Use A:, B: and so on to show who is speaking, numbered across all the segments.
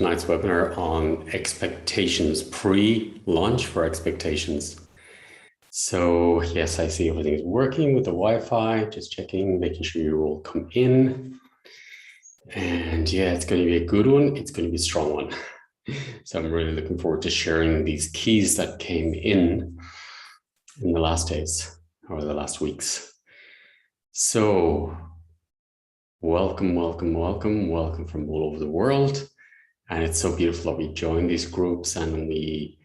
A: tonight's webinar on expectations, pre-launch for expectations. So yes, I see everything's working with the Wi-Fi, just checking, making sure you all come in. And yeah, it's going to be a good one. It's going to be a strong one. So I'm really looking forward to sharing these keys that came in the last days or the last weeks. So welcome from all over the world. And it's so beautiful that we join these groups and we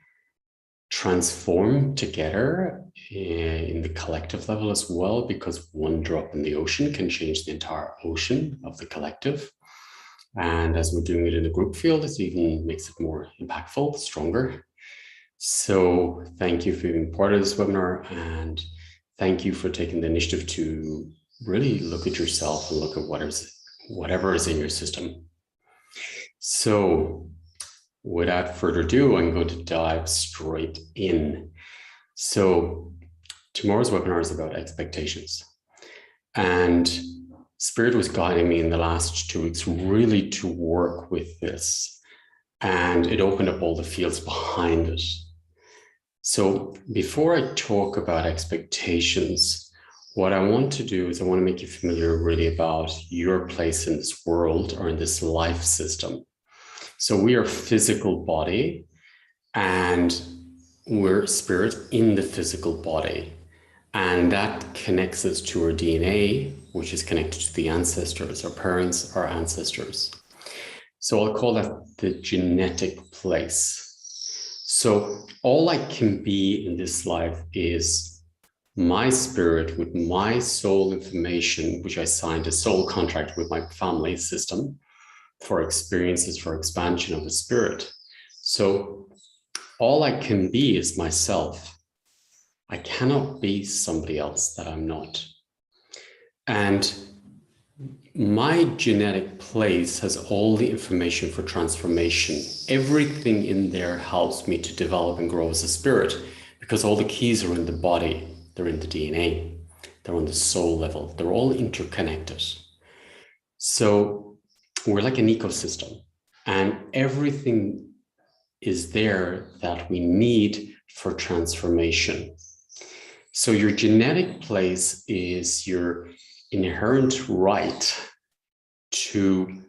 A: transform together in the collective level as well, because one drop in the ocean can change the entire ocean of the collective. And as we're doing it in the group field, it even makes it more impactful, stronger. So thank you for being part of this webinar, and thank you for taking the initiative to really look at yourself and look at whatever is in your system. So without further ado, I'm going to dive straight in. So tomorrow's webinar is about expectations. And Spirit was guiding me in the last 2 weeks really to work with this. And it opened up all the fields behind it. So before I talk about expectations, what I want to do is I want to make you familiar really about your place in this world or in this life system. So we are physical body and we're spirit in the physical body. And that connects us to our DNA, which is connected to the ancestors, our parents, our ancestors. So I'll call that the genetic place. So all I can be in this life is my spirit with my soul information, which I signed a soul contract with my family system for experiences, for expansion of the spirit. So all I can be is myself. I cannot be somebody else that I'm not. And my genetic place has all the information for transformation. Everything in there helps me to develop and grow as a spirit, because all the keys are in the body. They're in the DNA. They're on the soul level. They're all interconnected. So we're like an ecosystem, and everything is there that we need for transformation. So your genetic place is your inherent right to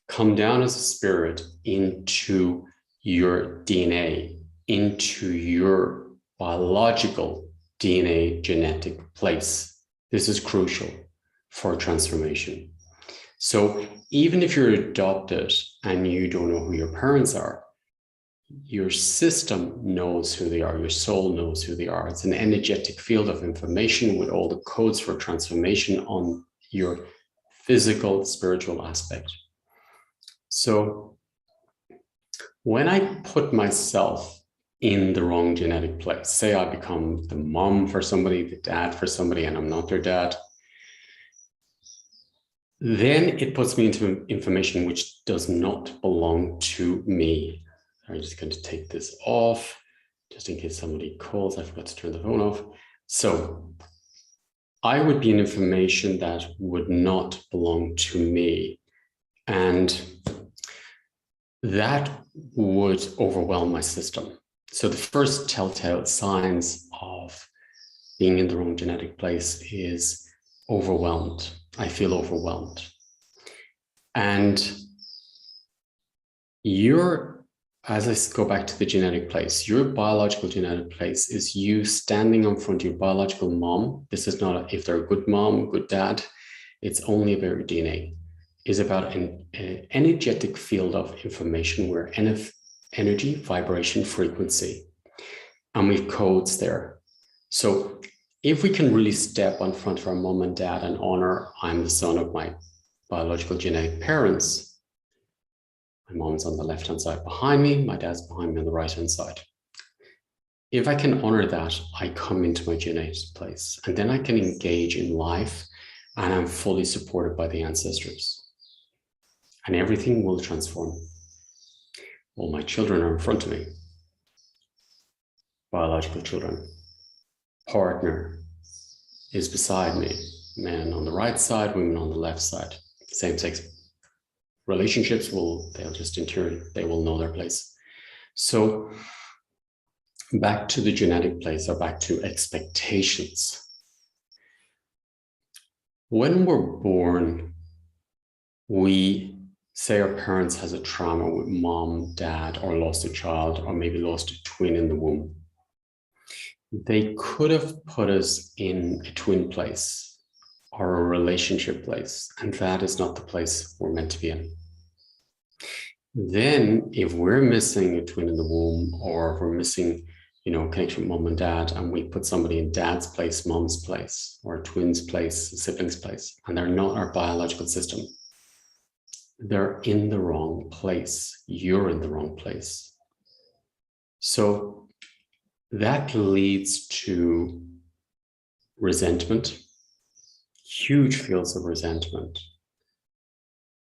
A: come down as a spirit into your DNA, into your biological DNA genetic place. This is crucial for transformation. So even if you're adopted and you don't know who your parents are, your system knows who they are, your soul knows who they are. It's an energetic field of information with all the codes for transformation on your physical, spiritual aspect. So when I put myself in the wrong genetic place, say I become the mom for somebody, the dad for somebody, and I'm not their dad, then it puts me into information which does not belong to me. I'm just going to take this off, just in case somebody calls. I forgot to turn the phone off. So I would be in information that would not belong to me. And that would overwhelm my system. So the first telltale signs of being in the wrong genetic place is overwhelmed. I feel overwhelmed. And as I go back to the genetic place, your biological genetic place is you standing in front of your biological mom. This is not if they're a good mom, good dad. It's only about your DNA. It's about an energetic field of information where energy, vibration, frequency, and we've codes there. So if we can really step in front of our mom and dad and honor, I'm the son of my biological genetic parents. My mom's on the left-hand side behind me. My dad's behind me on the right-hand side. If I can honor that, I come into my genetic place, and then I can engage in life, and I'm fully supported by the ancestors. And everything will transform. All my children are in front of me. Biological children. Partner is beside me. Men on the right side, women on the left side. Same sex relationships they'll just they will know their place. So back to the genetic place, or back to expectations. When we're born, we say our parents has a trauma with mom, dad, or lost a child, or maybe lost a twin in the womb. They could have put us in a twin place or a relationship place, and that is not the place we're meant to be in. Then if we're missing a twin in the womb, or if we're missing, connection with mom and dad, and we put somebody in dad's place, mom's place, or a twin's place, a sibling's place, and they're not our biological system, they're in the wrong place. You're in the wrong place. So that leads to resentment, huge fields of resentment,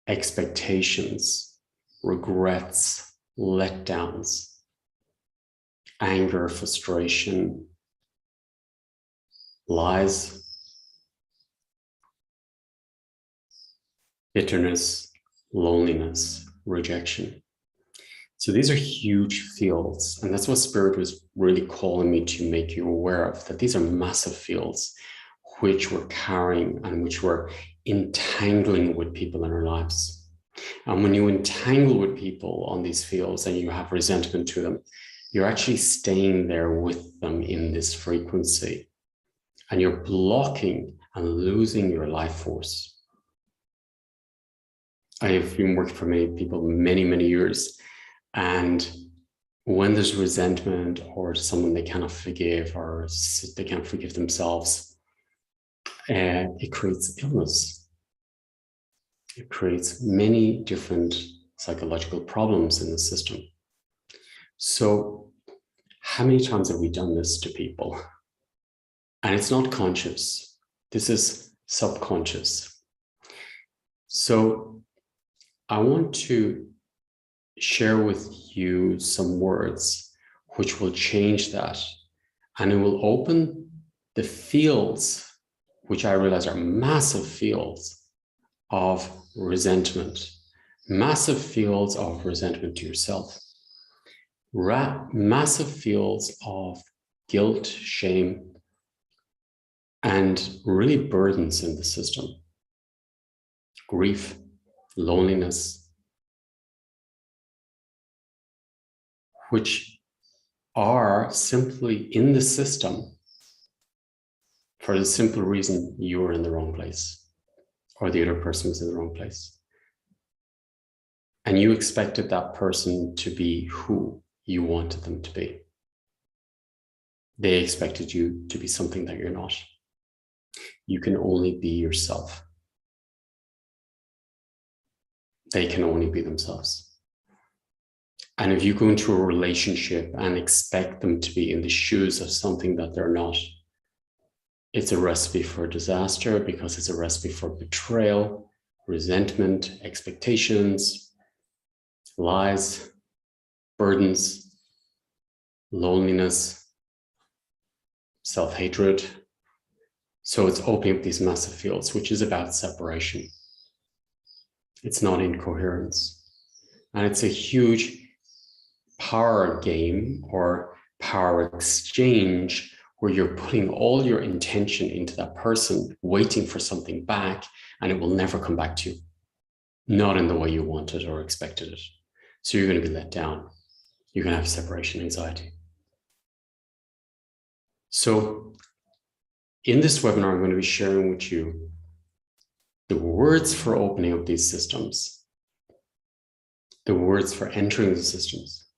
A: expectations, regrets, letdowns, anger, frustration, lies, bitterness, loneliness, rejection. So these are huge fields, and that's what Spirit was really calling me to make you aware of, that these are massive fields which we're carrying and which we're entangling with people in our lives. And when you entangle with people on these fields and you have resentment to them, you're actually staying there with them in this frequency, and you're blocking and losing your life force. I have been working for many people many, many years, and when there's resentment or someone they cannot forgive, or they can't forgive themselves, it creates illness. It creates many different psychological problems in the system. So how many times have we done this to people? And it's not conscious. This is subconscious. So I want to share with you some words which will change that, and it will open the fields, which I realize are massive fields of resentment, massive fields of resentment to yourself, massive fields of guilt, shame, and really burdens in the system, grief, loneliness, which are simply in the system for the simple reason you were in the wrong place, or the other person was in the wrong place. And you expected that person to be who you wanted them to be. They expected you to be something that you're not. You can only be yourself. They can only be themselves. And if you go into a relationship and expect them to be in the shoes of something that they're not, it's a recipe for disaster, because it's a recipe for betrayal, resentment, expectations, lies, burdens, loneliness, self-hatred. So it's opening up these massive fields, which is about separation. It's not incoherence. And it's a huge power game or power exchange where you're putting all your intention into that person, waiting for something back, and it will never come back to you. Not in the way you wanted or expected it. So you're going to be let down. You're going to have separation anxiety. So in this webinar, I'm going to be sharing with you the words for opening up these systems, the words for entering the systems,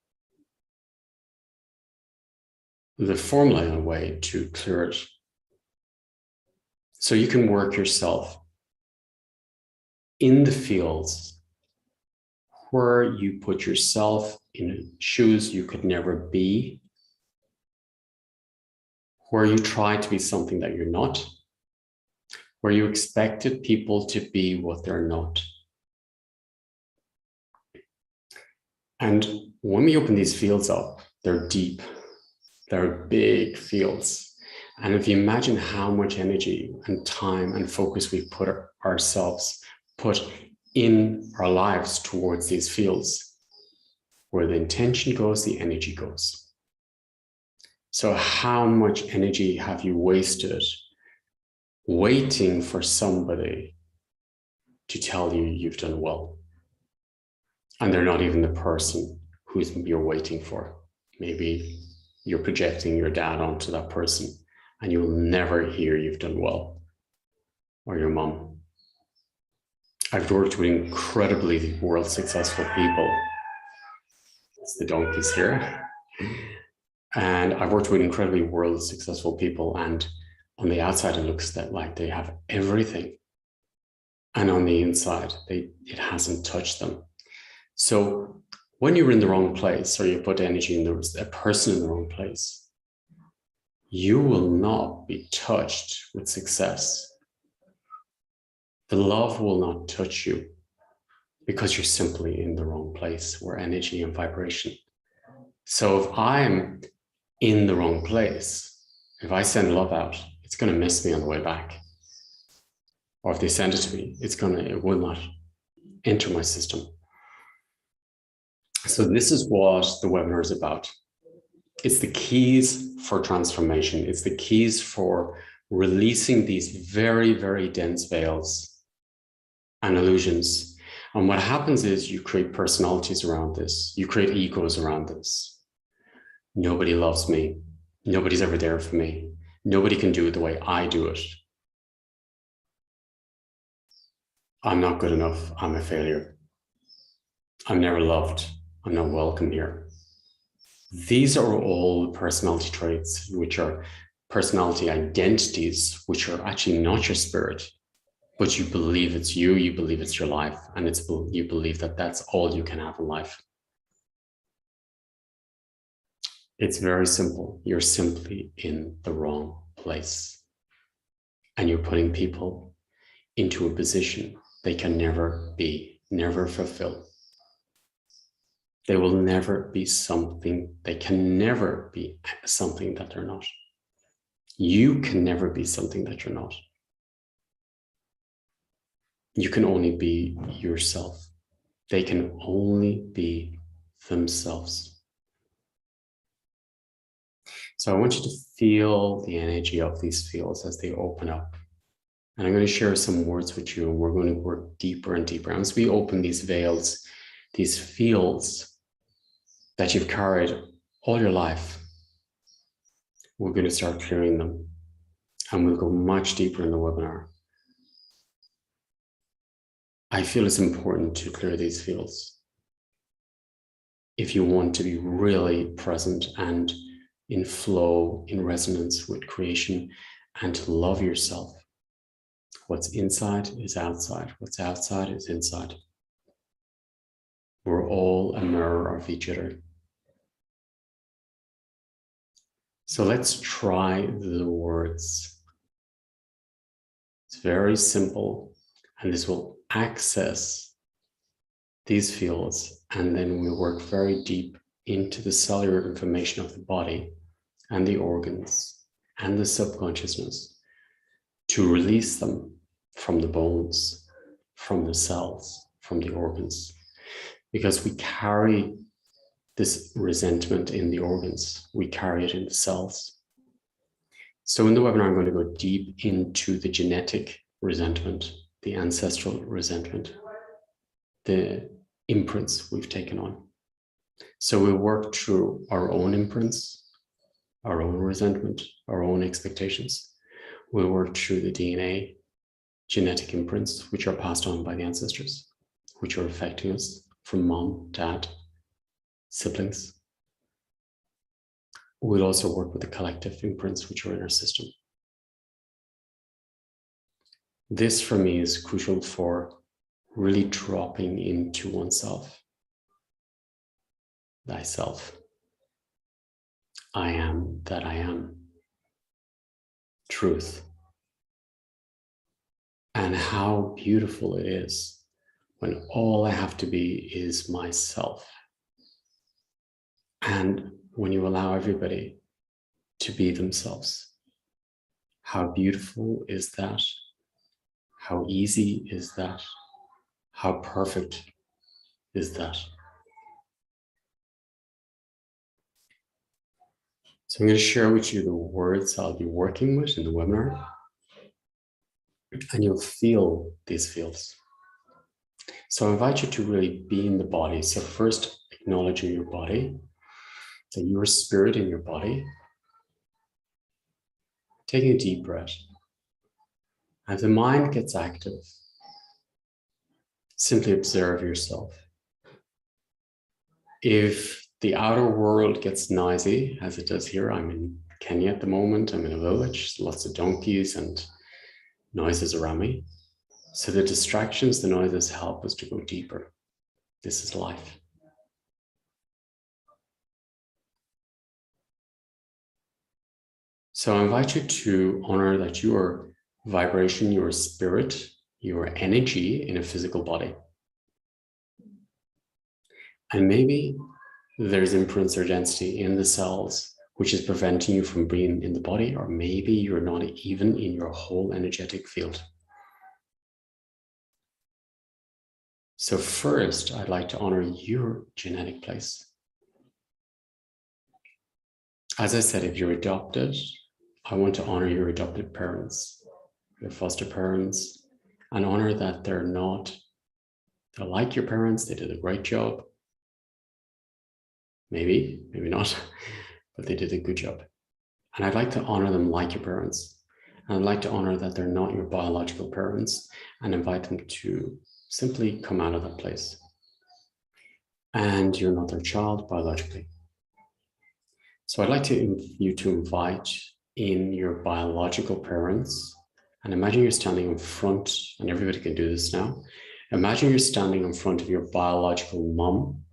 A: the formula in a way to clear it. So you can work yourself in the fields where you put yourself in shoes you could never be, where you try to be something that you're not, where you expected people to be what they're not. And when we open these fields up, they're deep. They're big fields. And if you imagine how much energy and time and focus we put in our lives towards these fields. Where the intention goes, the energy goes. So how much energy have you wasted waiting for somebody to tell you you've done well? And they're not even the person who you're waiting for. Maybe you're projecting your dad onto that person and you'll never hear you've done well, or your mom. I've worked with incredibly world successful people. It's the donkeys here. And I've worked with incredibly world successful people, and on the outside, it looks like they have everything. And on the inside, it hasn't touched them. So when you're in the wrong place, or you put energy in a person in the wrong place, you will not be touched with success. The love will not touch you because you're simply in the wrong place where energy and vibration. So if I'm in the wrong place, if I send love out, it's going to miss me on the way back. Or if they send it to me, it will not enter my system. So this is what the webinar is about. It's the keys for transformation. It's the keys for releasing these very, very dense veils and illusions. And what happens is you create personalities around this. You create egos around this. Nobody loves me. Nobody's ever there for me. Nobody can do it the way I do it. I'm not good enough. I'm a failure. I'm never loved. I'm not welcome here. These are all personality traits, which are personality identities, which are actually not your spirit, but you believe it's you, you believe it's your life, and you believe that that's all you can have in life. It's very simple. You're simply in the wrong place. And you're putting people into a position they can never be, never fulfill. They will never be something, they can never be something that they're not. You can never be something that you're not. You can only be yourself. They can only be themselves. So I want you to feel the energy of these fields as they open up. And I'm going to share some words with you, and we're going to work deeper and deeper. As we open these veils, these fields that you've carried all your life, we're going to start clearing them. And we'll go much deeper in the webinar. I feel it's important to clear these fields if you want to be really present and in flow, in resonance with creation, and to love yourself. What's inside is outside. What's outside is inside. We're all a mirror of each other. So let's try the words. It's very simple, and this will access these fields, and then we work very deep into the cellular information of the body and the organs and the subconsciousness to release them from the bones, from the cells, from the organs, because we carry this resentment in the organs, we carry it in the cells. So in the webinar, I'm going to go deep into the genetic resentment, the ancestral resentment, the imprints we've taken on. So we'll work through our own imprints, our own resentment, our own expectations. We'll work through the DNA, genetic imprints, which are passed on by the ancestors, which are affecting us from mom, dad, siblings. We'll also work with the collective imprints, which are in our system. This for me is crucial for really dropping into oneself. Thyself. I am that I am. Truth. And how beautiful it is when all I have to be is myself. And when you allow everybody to be themselves, how beautiful is that? How easy is that? How perfect is that? So I'm going to share with you the words I'll be working with in the webinar, and you'll feel these feels. So I invite you to really be in the body. So first, acknowledging your body, that you are spirit in your body. Taking a deep breath. As the mind gets active, simply observe yourself. If the outer world gets noisy, as it does here, I'm in Kenya at the moment, I'm in a village, lots of donkeys and noises around me. So the distractions, the noises help us to go deeper. This is life. So I invite you to honor that you are vibration, your spirit, your energy in a physical body. And maybe there's imprints or density in the cells, which is preventing you from being in the body, or maybe you're not even in your whole energetic field. So first, I'd like to honor your genetic place. As I said, if you're adopted, I want to honor your adopted parents, your foster parents, and honor that they're like your parents, they did a great job. Maybe not, but they did a good job. And I'd like to honor them like your parents. And I'd like to honor that they're not your biological parents and invite them to simply come out of that place. And you're not their child biologically. So I'd like you to invite in your biological parents, and imagine you're standing in front, and everybody can do this now. Imagine you're standing in front of your biological mom,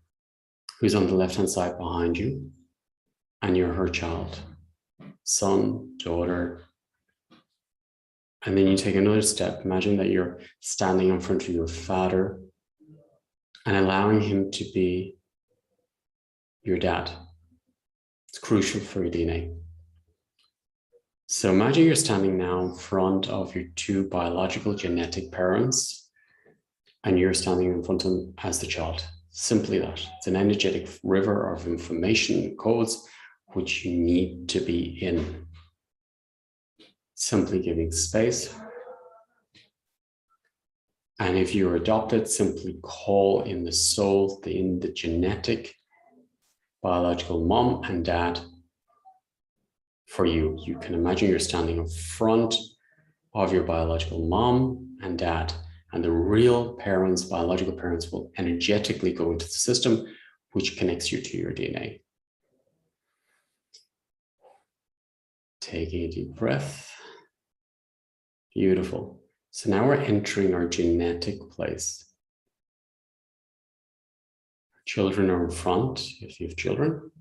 A: who's on the left-hand side behind you, and you're her child, son, daughter. And then you take another step. Imagine that you're standing in front of your father and allowing him to be your dad. It's crucial for your DNA. So imagine you're standing now in front of your two biological genetic parents, and you're standing in front of them as the child. Simply that. It's an energetic river of information codes which you need to be in. Simply giving space. And if you're adopted, simply call in the soul, in the genetic biological mom and dad for you. You can imagine you're standing in front of your biological mom and dad, and the real parents, biological parents, will energetically go into the system, which connects you to your DNA. Taking a deep breath. Beautiful. So now we're entering our genetic place. Children are in front, if you have children,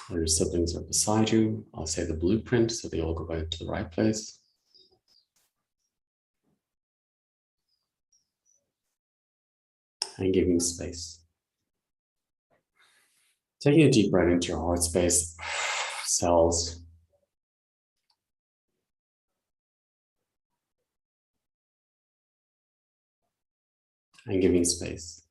A: or your siblings are beside you. I'll say the blueprint, so they all go back to the right place. And giving space. Taking a deep breath into your heart space, cells. And giving space.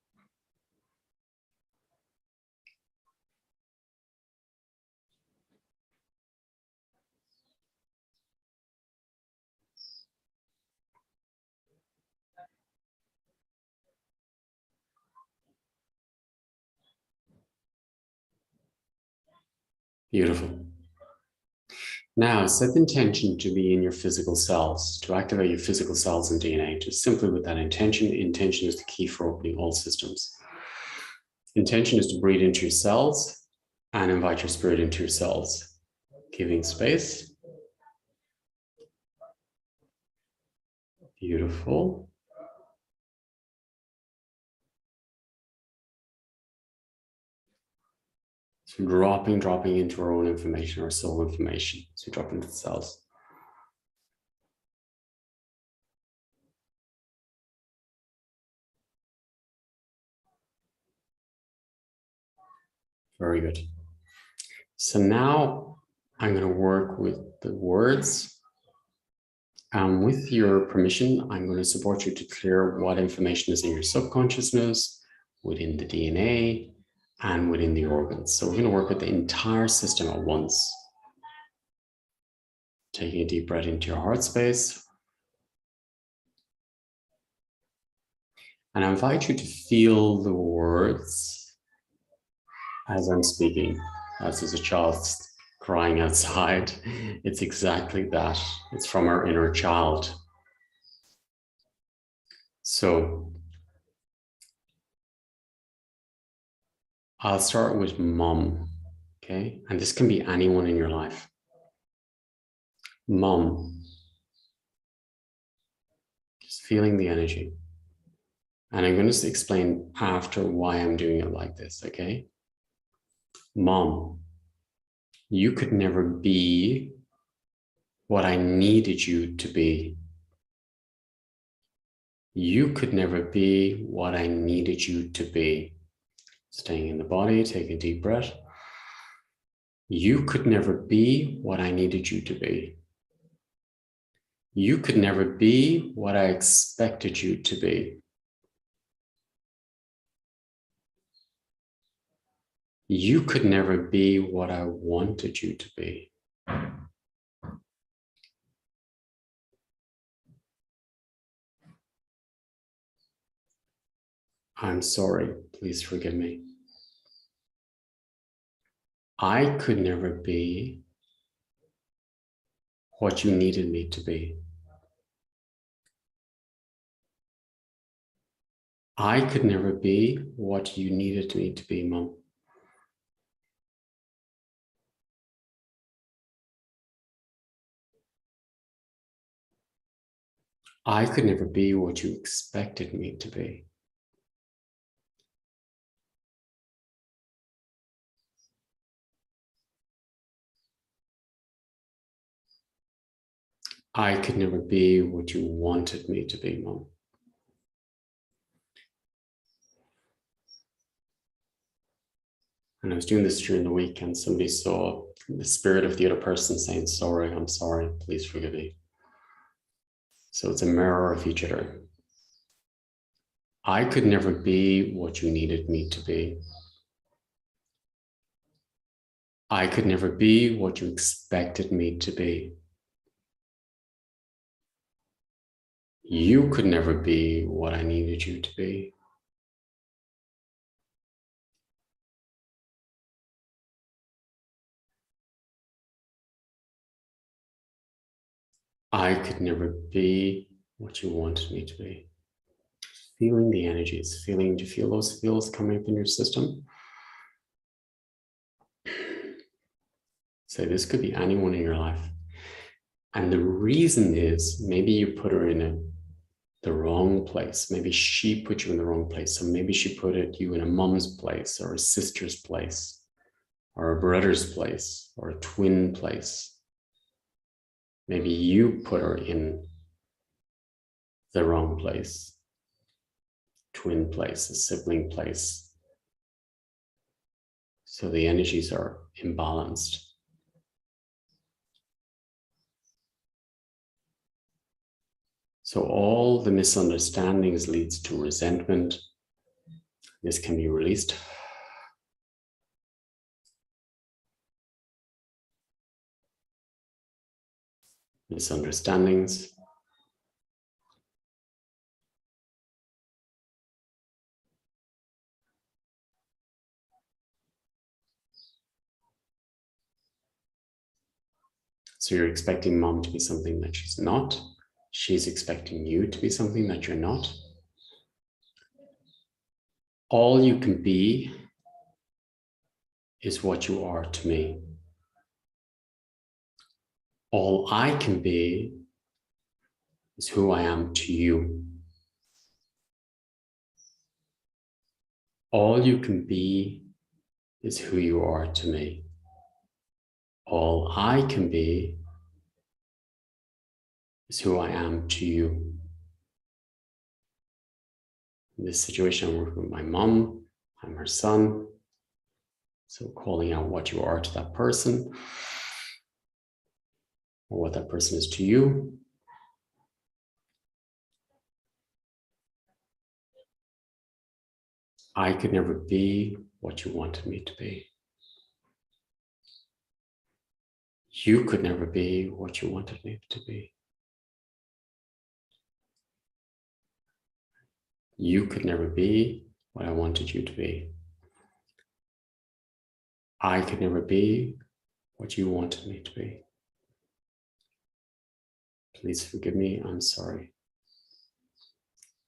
A: Beautiful. Now set the intention to be in your physical cells, to activate your physical cells and DNA. Just simply with that intention. Intention is the key for opening all systems. Intention is to breathe into your cells and invite your spirit into your cells. Giving space. Beautiful. So dropping into our own information, our soul information. So drop into the cells. Very good. So now I'm going to work with the words With your permission, I'm going to support you to clear what information is in your subconsciousness, within the DNA, and within the organs. So we're going to work with the entire system at once. Taking a deep breath into your heart space. And I invite you to feel the words as I'm speaking, as there's a child crying outside. It's exactly that. It's from our inner child. So I'll start with mom, okay? And this can be anyone in your life. Mom, just feeling the energy. And I'm going to explain after why I'm doing it like this, okay? Mom, you could never be what I needed you to be. You could never be what I needed you to be. Staying in the body, take a deep breath. You could never be what I needed you to be. You could never be what I expected you to be. You could never be what I wanted you to be. I'm sorry, please forgive me. I could never be what you needed me to be. I could never be what you needed me to be, Mom. I could never be what you expected me to be. I could never be what you wanted me to be, Mom. And I was doing this during the week and somebody saw the spirit of the other person saying, sorry, I'm sorry, please forgive me. So it's a mirror of each other. I could never be what you needed me to be. I could never be what you expected me to be. You could never be what I needed you to be. I could never be what you wanted me to be. Feeling the energies, do you feel those feels coming up in your system? So this could be anyone in your life. And the reason is maybe you put her in the wrong place. Maybe she put you in the wrong place. So maybe she put you in a mom's place or a sister's place or a brother's place or a twin place. Maybe you put her in the wrong place, twin place, a sibling place. So the energies are imbalanced. So all the misunderstandings leads to resentment. This can be released. Misunderstandings. So you're expecting mom to be something that she's not. She's expecting you to be something that you're not. All you can be is what you are to me. All I can be is who I am to you. All you can be is who you are to me. All I can be is who I am to you. In this situation, I'm working with my mom. I'm her son. So calling out what you are to that person or what that person is to you. I could never be what you wanted me to be. You could never be what you wanted me to be. You could never be what I wanted you to be. I could never be what you wanted me to be. Please forgive me, I'm sorry.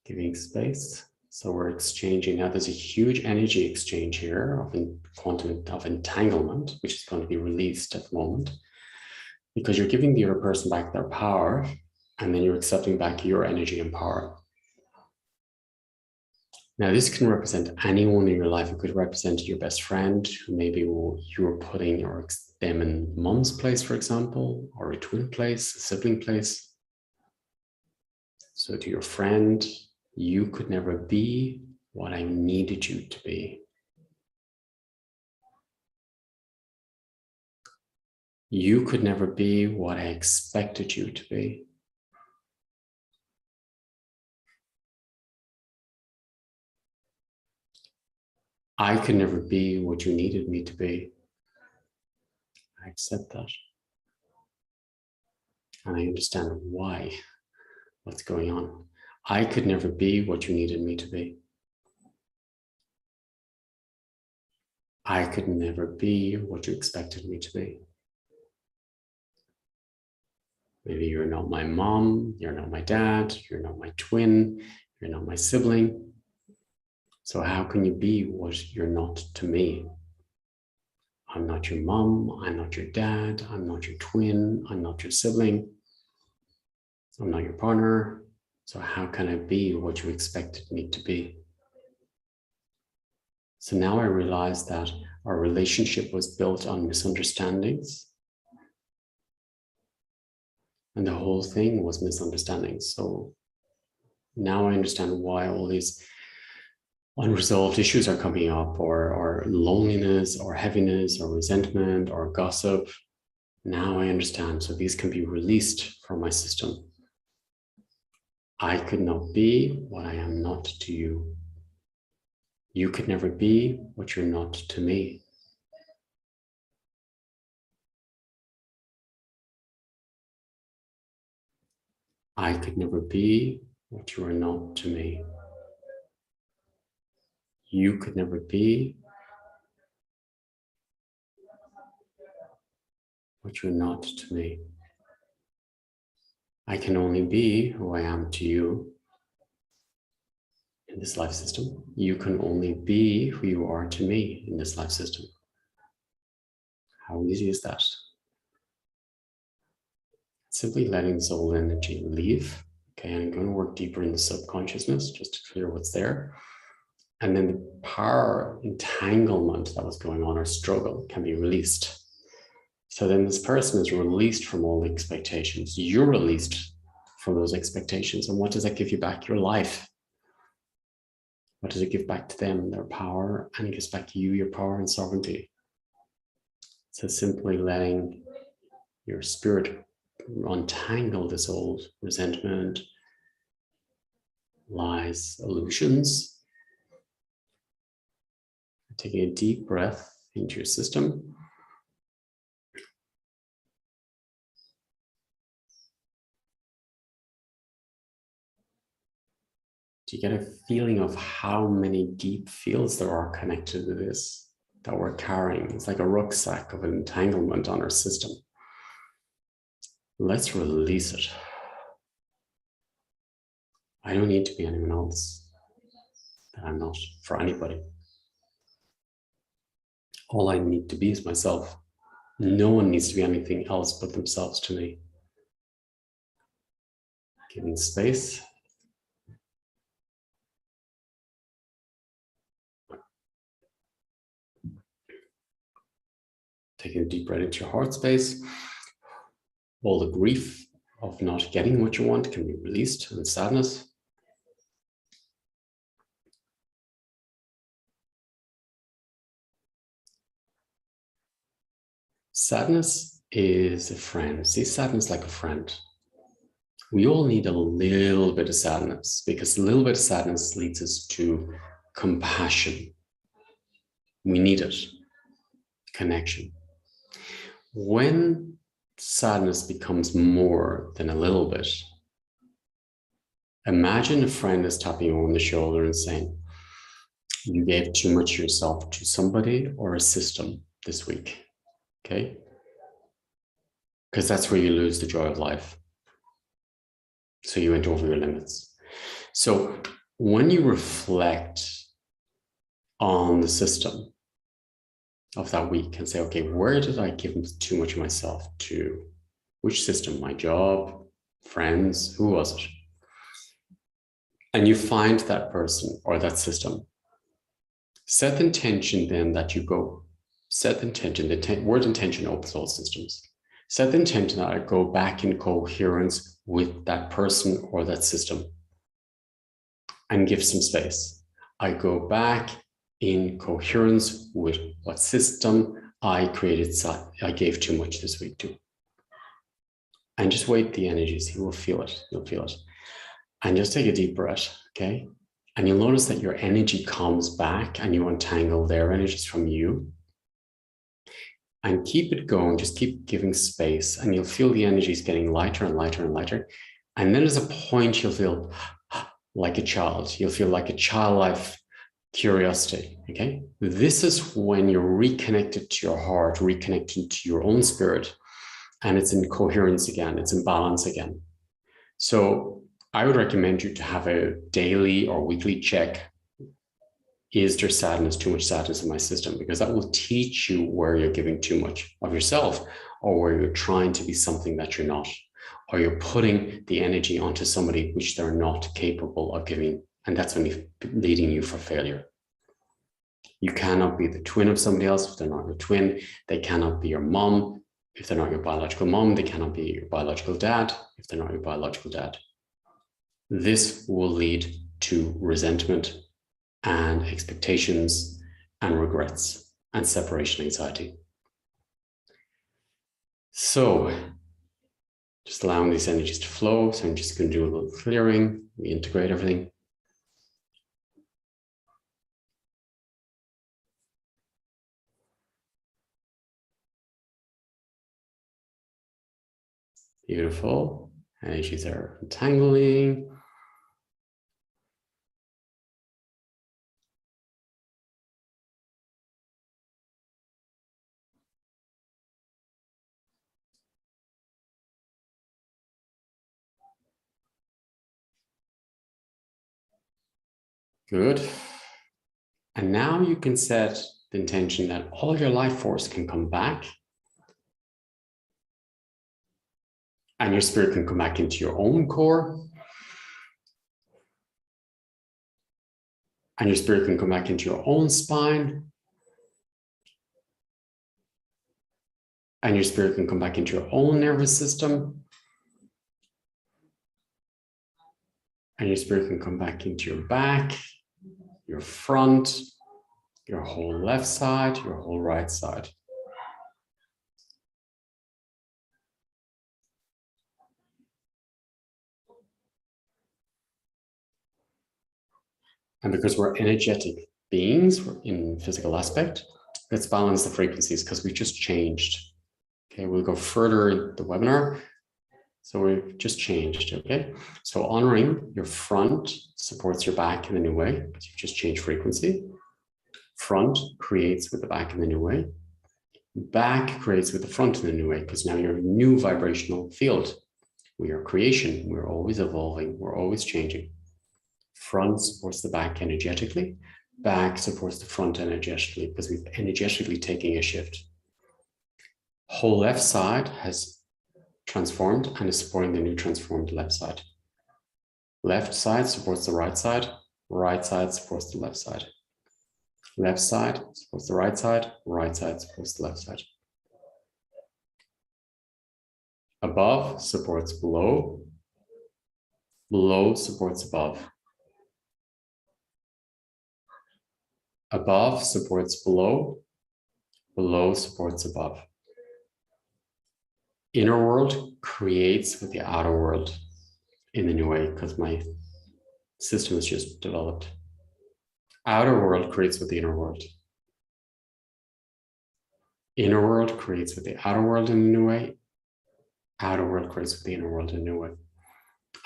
A: Giving space. So we're exchanging. Now there's a huge energy exchange here of quantum of entanglement, which is going to be released at the moment, because you're giving the other person back their power, and then you're accepting back your energy and power. Now, this can represent anyone in your life. It could represent your best friend, who maybe you're putting them in mom's place, for example, or a twin place, a sibling place. So to your friend, you could never be what I needed you to be. You could never be what I expected you to be. I could never be what you needed me to be. I accept that. And I understand why, what's going on. I could never be what you needed me to be. I could never be what you expected me to be. Maybe you're not my mom, you're not my dad, you're not my twin, you're not my sibling. So how can you be what you're not to me? I'm not your mom, I'm not your dad, I'm not your twin, I'm not your sibling, I'm not your partner. So how can I be what you expected me to be? So now I realize that our relationship was built on misunderstandings. And the whole thing was misunderstandings. So now I understand why all these unresolved issues are coming up, or loneliness, or heaviness, or resentment, or gossip. Now I understand. So these can be released from my system. I could not be what I am not to you. You could never be what you're not to me. I could never be what you are not to me. You could never be what you're not to me. I can only be who I am to you in this life system. You can only be who you are to me in this life system. How easy is that? Simply letting soul energy leave. Okay, I'm going to work deeper in the subconsciousness just to clear what's there. And then the power entanglement that was going on, or struggle, can be released. So then this person is released from all the expectations. You're released from those expectations. And what does that give you back? Your life. What does it give back to them? Their power, and it gives back to you your power and sovereignty. So simply letting your spirit untangle this old resentment, lies, illusions. Taking a deep breath into your system. Do you get a feeling of how many deep fields there are connected to this that we're carrying? It's like a rucksack of entanglement on our system. Let's release it. I don't need to be anyone else that I'm not for anybody. All I need to be is myself. No one needs to be anything else but themselves to me. Giving space. Taking a deep breath into your heart space. All the grief of not getting what you want can be released, and sadness. Sadness is a friend. See sadness like a friend. We all need a little bit of sadness, because a little bit of sadness leads us to compassion. We need it. Connection. When sadness becomes more than a little bit, imagine a friend is tapping you on the shoulder and saying, you gave too much of yourself to somebody or a system this week, okay? Because that's where you lose the joy of life. So you went over your limits. So when you reflect on the system of that week and say, okay, where did I give too much of myself to? Which system? My job, friends, who was it? And you find that person or that system. Set the intention then that you go. Set the intention, the word intention opens all systems. Set the intention that I go back in coherence with that person or that system and give some space. I go back in coherence with what system I created, I gave too much this week to. And just wait the energies, you will feel it, you'll feel it. And just take a deep breath, okay? And you'll notice that your energy comes back and you untangle their energies from you. And keep it going, just keep giving space and you'll feel the energies getting lighter and lighter and lighter. And then there's a point you'll feel like a child. You'll feel like a childlike curiosity, okay? This is when you're reconnected to your heart, reconnected to your own spirit, and it's in coherence again, it's in balance again. So I would recommend you to have a daily or weekly check. Is there sadness, too much sadness in my system? Because that will teach you where you're giving too much of yourself or where you're trying to be something that you're not, or you're putting the energy onto somebody which they're not capable of giving. And that's only leading you for failure. You cannot be the twin of somebody else if they're not your twin. They cannot be your mom if they're not your biological mom. They cannot be your biological dad if they're not your biological dad. This will lead to resentment and expectations and regrets and separation anxiety. So just allowing these energies to flow. So I'm just going to do a little clearing, reintegrate everything. Beautiful. Energies are entangling. Good. And now you can set the intention that all your life force can come back and your spirit can come back into your own core. And your spirit can come back into your own spine. And your spirit can come back into your own nervous system. And your spirit can come back into your back, your front, your whole left side, your whole right side. And because we're energetic beings in physical aspect, let's balance the frequencies because we just changed. Okay, we'll go further in the webinar. So we've just changed, okay? So honoring your front supports your back in a new way because you've just changed frequency. Front creates with the back in the new way. Back creates with the front in a new way because now you're a new vibrational field. We are creation. We're always evolving. We're always changing. Front supports the back energetically. Back supports the front energetically because we've energetically taken a shift. Whole left side has transformed and is supporting the new transformed left side. Left side supports the right side supports the left side. Left side supports the right side supports the left side. Above supports below, below supports above. Above supports below, below supports above. Inner world creates with the outer world in the new way because my system is just developed. Outer world creates with the inner world. Inner world creates with the outer world in a new way. Outer world creates with the inner world in a new way.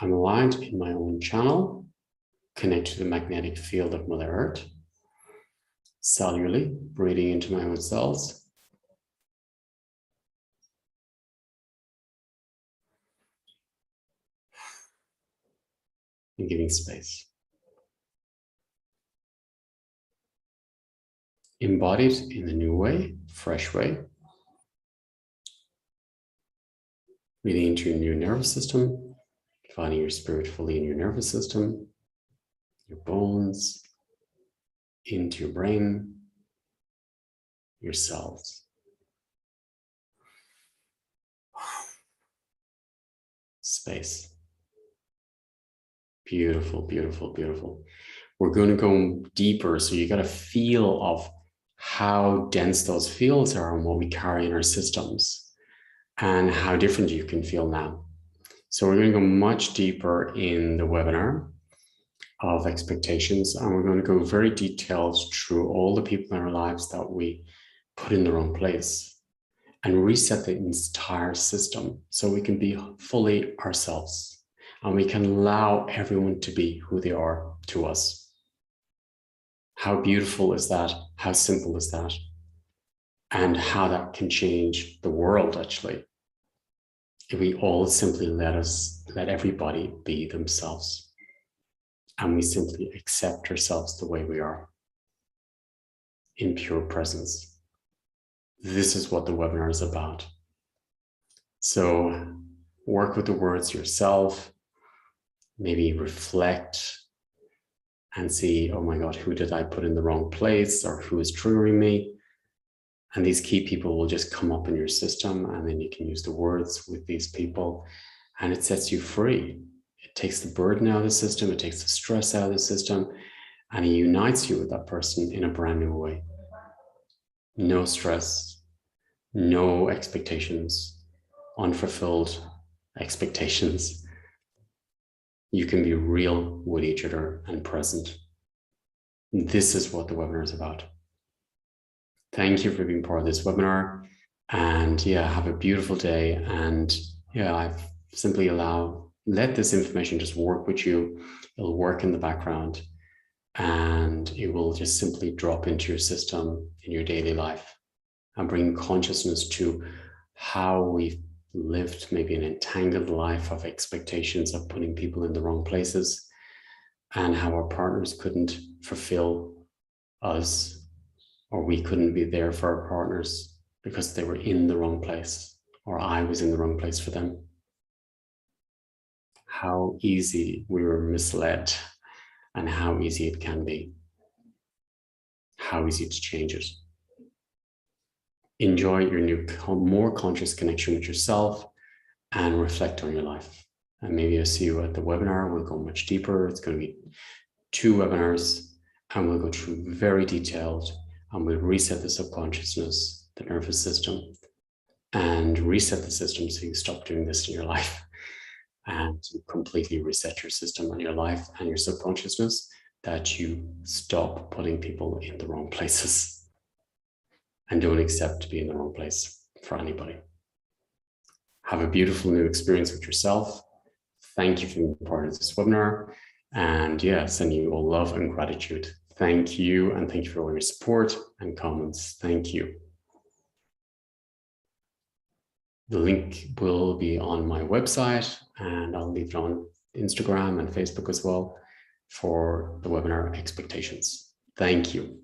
A: I'm aligned in my own channel, connect to the magnetic field of Mother Earth, cellularly, breathing into my own cells. And giving space. Embodied in a new way, fresh way. Breathing into your new nervous system, finding your spirit fully in your nervous system, your bones, into your brain, your cells. Space. Beautiful, beautiful, beautiful. We're going to go deeper, so you got a feel of how dense those fields are and what we carry in our systems and how different you can feel now. So we're going to go much deeper in the webinar of expectations, and we're going to go very detailed through all the people in our lives that we put in the wrong place and reset the entire system so we can be fully ourselves and we can allow everyone to be who they are to us. How beautiful is that? How simple is that? And how that can change the world, actually, if we all simply let everybody be themselves and we simply accept ourselves the way we are in pure presence. This is what the webinar is about. So work with the words yourself, maybe reflect and see, oh my God, who did I put in the wrong place, or who is triggering me? And these key people will just come up in your system, and then you can use the words with these people, and it sets you free. It takes the burden out of the system, it takes the stress out of the system, and it unites you with that person in a brand new way. No stress, no expectations, unfulfilled expectations. You can be real with each other and present. This is what the webinar is about. Thank you for being part of this webinar. And yeah, have a beautiful day. And yeah, I've simply let this information just work with you. It'll work in the background and it will just simply drop into your system in your daily life and bring consciousness to how we've lived maybe an entangled life of expectations of putting people in the wrong places, and how our partners couldn't fulfill us, or we couldn't be there for our partners because they were in the wrong place, or I was in the wrong place for them. How easy we were misled, and how easy it can be. How easy to change it. Enjoy your new, more conscious connection with yourself and reflect on your life. And maybe I'll see you at the webinar. We'll go much deeper. It's going to be 2 webinars and we'll go through very detailed, and we'll reset the subconsciousness, the nervous system, and reset the system so you stop doing this in your life and completely reset your system and your life and your subconsciousness, that you stop putting people in the wrong places and don't accept to be in the wrong place for anybody. Have a beautiful new experience with yourself. Thank you for being part of this webinar. And yeah, sending you all love and gratitude. Thank you. And thank you for all your support and comments. Thank you. The link will be on my website, and I'll leave it on Instagram and Facebook as well for the webinar expectations. Thank you.